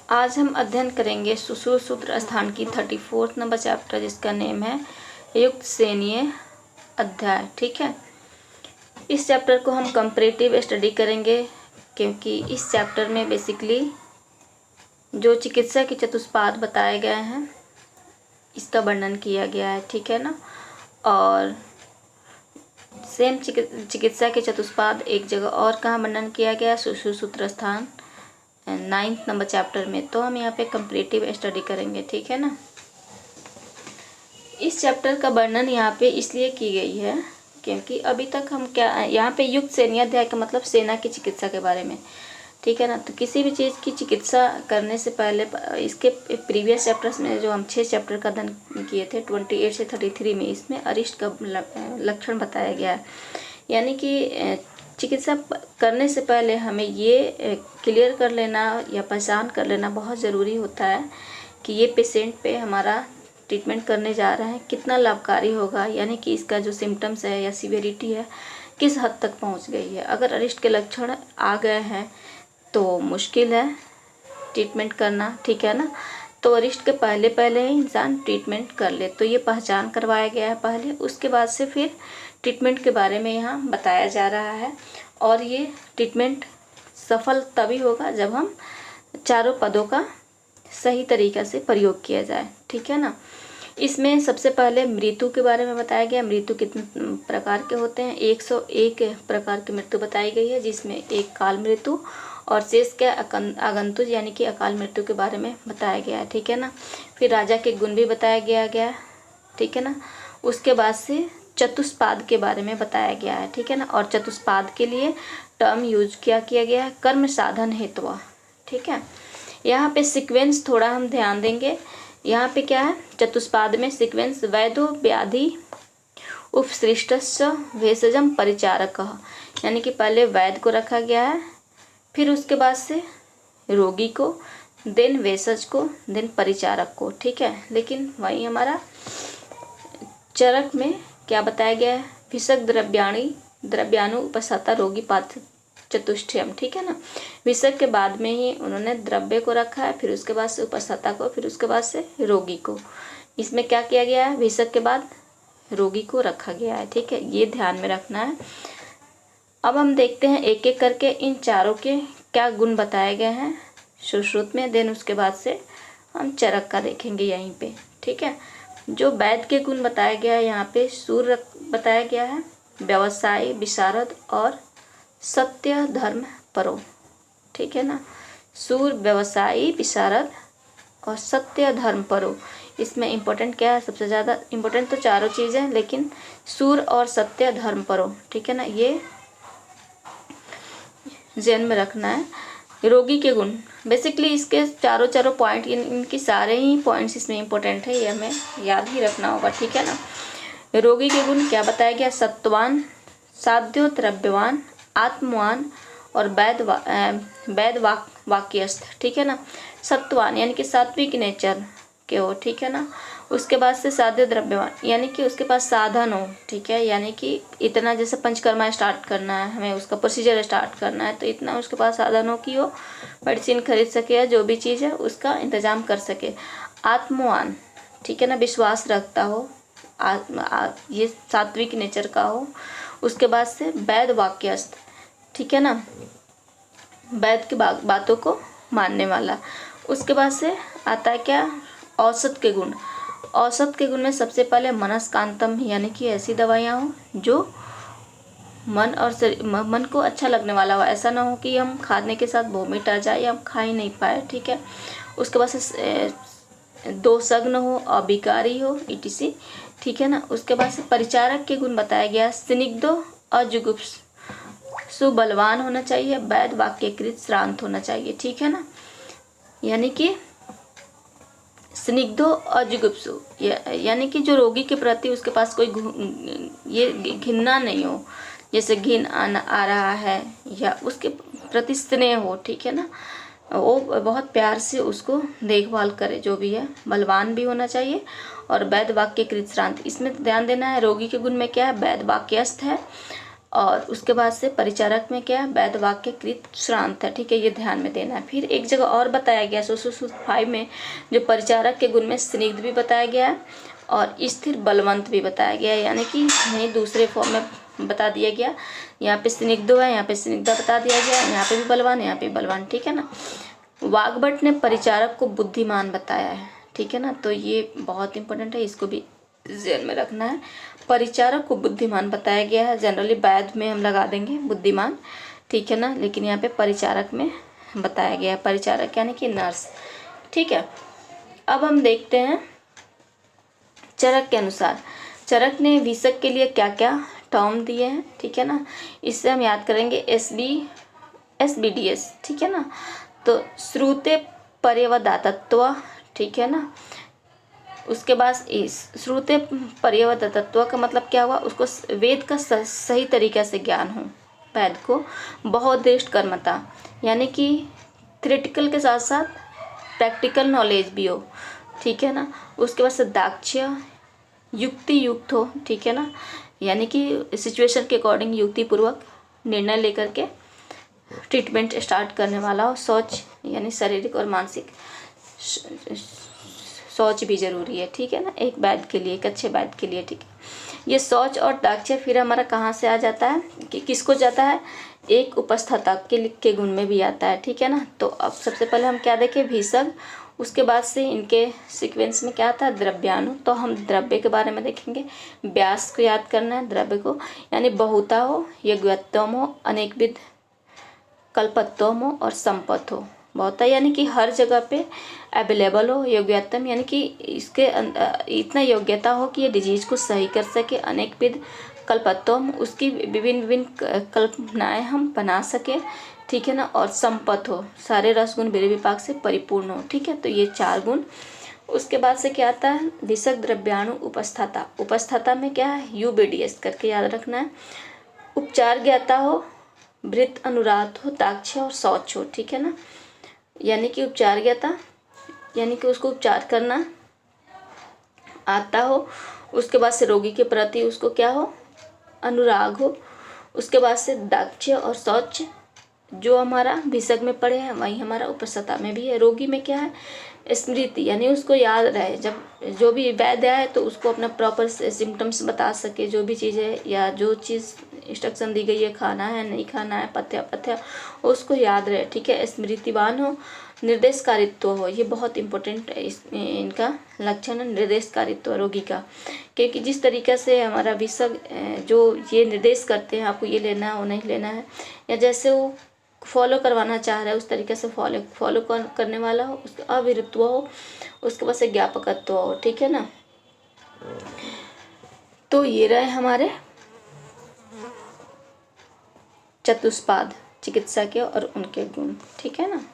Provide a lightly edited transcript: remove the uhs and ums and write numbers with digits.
आज हम अध्ययन करेंगे सुश्रुत सूत्र स्थान की 34 नंबर चैप्टर, जिसका नेम है युक्त श्रेणीय अध्याय। ठीक है, इस चैप्टर को हम कंपैरेटिव स्टडी करेंगे, क्योंकि इस चैप्टर में बेसिकली जो चिकित्सा के चतुष्पाद बताए गए हैं इसका वर्णन किया गया है। ठीक है ना, और सेम चिकित्सा के चतुष्पाद एक जगह और कहाँ वर्णन किया गया, सुश्रुत सूत्र स्थान 9th नंबर चैप्टर में। तो हम यहाँ पे कंपैरेटिव स्टडी करेंगे। ठीक है ना, इस चैप्टर का वर्णन यहाँ पे इसलिए की गई है क्योंकि अभी तक हम क्या यहाँ पे युक्त श्रेणी अध्याय का मतलब सेना की चिकित्सा के बारे में। ठीक है ना, तो किसी भी चीज़ की चिकित्सा करने से पहले इसके प्रीवियस चैप्टर्स में जो हम 6 चैप्टर का अध्ययन किए थे 28 से 33 में, इसमें अरिष्ट का लक्षण बताया गया है। यानी कि चिकित्सा करने से पहले हमें ये क्लियर कर लेना या पहचान कर लेना बहुत ज़रूरी होता है कि ये पेशेंट पे हमारा ट्रीटमेंट करने जा रहे हैं कितना लाभकारी होगा, यानी कि इसका जो सिम्टम्स है या सीवियरिटी है किस हद तक पहुंच गई है। अगर अरिष्ट के लक्षण आ गए हैं तो मुश्किल है ट्रीटमेंट करना। ठीक है ना, तो अरिष्ट के पहले ही इंसान ट्रीटमेंट कर ले, तो ये पहचान करवाया गया है पहले, उसके बाद से फिर ट्रीटमेंट के बारे में यहाँ बताया जा रहा है। और ये ट्रीटमेंट सफल तभी होगा जब हम चारों पदों का सही तरीक़ा से प्रयोग किया जाए। ठीक है ना, इसमें सबसे पहले मृत्यु के बारे में बताया गया। मृत्यु कितने प्रकार के होते हैं, 101 प्रकार की मृत्यु बताई गई है, जिसमें एक काल मृत्यु और शेष के आगंतुक यानी कि अकाल मृत्यु के बारे में बताया गया है। ठीक है ना, फिर राजा के गुण भी बताया गया। ठीक है ना, उसके बाद से चतुष्पाद के बारे में बताया गया है। ठीक है ना, और चतुष्पाद के लिए टर्म यूज किया गया है कर्म साधन हेतु। ठीक है, यहाँ पे सीक्वेंस थोड़ा हम ध्यान देंगे। यहाँ पे क्या है, चतुष्पाद में सीक्वेंस वैधो व्याधि उपसृष्टस्य भेषजम परिचारक, यानी कि पहले वैद्य को रखा गया है, फिर उसके बाद से रोगी को, देन भेषज को, देन परिचारक को। ठीक है, लेकिन वही हमारा चरक में क्या बताया गया है, विषक द्रव्याणु उपसता रोगी पात्र चतुष्टयम। ठीक है ना, विषक के बाद में ही उन्होंने द्रव्य को रखा है, फिर उसके बाद से उपसता को, फिर उसके बाद से रोगी को। इसमें क्या किया गया है, विषक के बाद रोगी को रखा गया है। ठीक है, ये ध्यान में रखना है। अब हम देखते हैं एक एक करके इन चारों के क्या गुण बताए गए हैं सुश्रुत में, देन उसके बाद से हम चरक का देखेंगे यहीं पे। ठीक है, जो वैद्य के गुण बताया गया है यहाँ पे सूर्य बताया गया है, व्यवसायी, विशारद और सत्य धर्म परो। ठीक है ना, सूर, व्यवसायी, विशारद और सत्य धर्म परो। इसमें इम्पोर्टेंट क्या है, सबसे ज़्यादा इम्पोर्टेंट तो चारों चीज़ें, लेकिन सूर और सत्य धर्म परो। ठीक है ना, ये ध्यान में रखना है। रोगी के गुण, बेसिकली इसके चारों पॉइंट, इनकी सारे ही पॉइंट्स इसमें इम्पोर्टेंट है, ये हमें याद ही रखना होगा। ठीक है ना, रोगी के गुण क्या बताया गया, सत्वान, साध्यो द्रव्यवान, आत्मवान और वैद वाक्यस्थ। ठीक है ना, सत्वान यानी कि सात्विक नेचर के हो। ठीक है ना, उसके बाद से साध्य द्रव्यवान यानी कि उसके पास साधन हो। ठीक है, यानी कि इतना जैसे पंचकर्मा स्टार्ट करना है, हमें उसका प्रोसीजर स्टार्ट करना है, तो इतना उसके पास साधन हो कि वो मेडिसिन खरीद सके या जो भी चीज़ है उसका इंतजाम कर सके। आत्मवान, ठीक है ना, विश्वास रखता हो, ये सात्विक नेचर का हो। उसके बाद से वैद वाक्यस्थ, ठीक है ना, वैद की बातों को मानने वाला। उसके बाद से आता है क्या, औसत के गुण। औसत के गुण में सबसे पहले मनस्कांतम, यानी कि ऐसी दवाइयाँ हो जो मन को अच्छा लगने वाला हो, ऐसा ना हो कि हम खाने के साथ वोमिट आ जाए या हम खा ही नहीं पाए। ठीक है, उसके बाद से दोषज्ञ हो, अभिकारी हो, etc। ठीक है ना, उसके बाद से परिचारक के गुण बताया गया, स्निग्धो अजुगुप्स, सुबलवान होना चाहिए, वैध वाक्यकृत श्रांत होना चाहिए। ठीक है ना, यानी कि स्निग्धो अजुगुप्सु यानी कि जो रोगी के प्रति उसके पास कोई ये घिन्ना नहीं हो, जैसे घिन आ रहा है या उसके प्रति स्नेह हो। ठीक है ना, वो बहुत प्यार से उसको देखभाल करे, जो भी है। बलवान भी होना चाहिए और वैध वाक्यकृत श्रांत, इसमें ध्यान देना है। रोगी के गुण में क्या है, वैध वाक्यस्थ है, और उसके बाद से परिचारक में क्या है, वैध वाक्य कृत श्रांत है, ठीक है, ये ध्यान में देना है। फिर एक जगह और बताया गया सुश्रुत 5 में जो परिचारक के गुण में स्निग्ध भी बताया गया है और स्थिर बलवंत भी बताया गया है, यानी कि नहीं दूसरे फॉर्म में बता दिया गया। यहाँ पे स्निग्धो है, यहाँ पे स्निग्धा बता दिया गया, यहाँ पे भी बलवान, यहाँ पे बलवान, ठीक है ना। वाग्भट ने परिचारक को बुद्धिमान बताया है, ठीक है ना, तो ये बहुत इंपॉर्टेंट है, इसको भी ध्यान में रखना है। परिचारक को बुद्धिमान बताया गया है, जनरली वैध में हम लगा देंगे बुद्धिमान, ठीक है ना, लेकिन यहाँ पे परिचारक में बताया गया है, परिचारक यानी कि नर्स, ठीक है। अब हम देखते हैं चरक के अनुसार, चरक ने विषक के लिए क्या क्या टर्म दिए हैं, ठीक है ना, इससे हम याद करेंगे SBDS, ठीक है ना। तो श्रुते पर्यवदातत्व, ठीक है ना, उसके बाद इस श्रुते पर्यवदातत्व का मतलब क्या हुआ, उसको वेद का सही तरीके से ज्ञान हो, वेद को बहुउद्देश्य कर्मता, यानी कि थ्योरेटिकल के साथ साथ प्रैक्टिकल नॉलेज भी हो, ठीक है ना। उसके बाद से दाक्ष्य, युक्ति युक्त हो, ठीक है ना, यानी कि सिचुएशन के अकॉर्डिंग युक्तिपूर्वक निर्णय लेकर के ट्रीटमेंट स्टार्ट करने वाला हो। शौच यानी शारीरिक और मानसिक शौच भी जरूरी है, ठीक है ना, एक वैद्य के लिए, एक अच्छे वैद्य के लिए, ठीक है। ये शौच और दाक्ष्य फिर हमारा कहाँ से आ जाता है, कि किसको जाता है, एक उपस्थता के गुण में भी आता है, ठीक है ना। तो अब सबसे पहले हम क्या देखें, भीषग, उसके बाद से इनके सीक्वेंस में क्या आता है, द्रव्याणु, तो हम द्रव्य के बारे में देखेंगे। व्यास को याद करना है, द्रव्य को, यानी बहुता हो, यज्ञत्वम हो, अनेकविध कल्पत्वम हो और संपत्त हो। बहुता यानी कि हर जगह पे अवेलेबल हो, योग्यतम यानी कि इसके इतना योग्यता हो कि ये डिजीज को सही कर सके, अनेकविध कल्पत्वम, उसकी विभिन्न विभिन्न कल्पनाएं हम बना सके, ठीक है ना, और संपत्त हो, सारे रसगुण वीर्य विपाक से परिपूर्ण हो, ठीक है। तो ये 4 गुण। उसके बाद से क्या आता है, विषक द्रव्याणु उपस्थता, उपस्थता में क्या है, UBDS करके याद रखना है। उपचार ज्ञाता हो, वृत्त अनुराध हो, दाक्ष्य और शौच हो, ठीक है ना, यानी कि उपचार ज्ञाता यानी कि उसको उपचार करना आता हो। उसके बाद से रोगी के प्रति उसको क्या हो, अनुराग हो। उसके बाद से दाक्ष्य और शौच जो हमारा भिषक में पड़े हैं वही हमारा उपस्थता में भी है। रोगी में क्या है, स्मृति, यानी उसको याद रहे, जब जो भी वैद्य आए तो उसको अपना प्रॉपर सिम्टम्स बता सके, जो भी चीज़ है या जो चीज़ इंस्ट्रक्शन दी गई है, खाना है नहीं खाना है, पथ्य उसको याद रहे, ठीक है। स्मृतिवान हो, निर्देशकारित्व हो, ये बहुत इंपॉर्टेंट है, इनका लक्षण है निर्देशकारित्व रोगी का, क्योंकि जिस तरीके से हमारा विषक जो ये निर्देश करते हैं आपको ये लेना है वो नहीं लेना है, या जैसे वो फॉलो करवाना चाह रहा है उस तरीके से फॉलो करने वाला हो, उसका अविरुत्व हो, उसके बाद से ज्ञापकत्व हो, ठीक है ना। तो ये रहे हमारे चतुष्पाद चिकित्सा के और उनके गुण, ठीक है ना।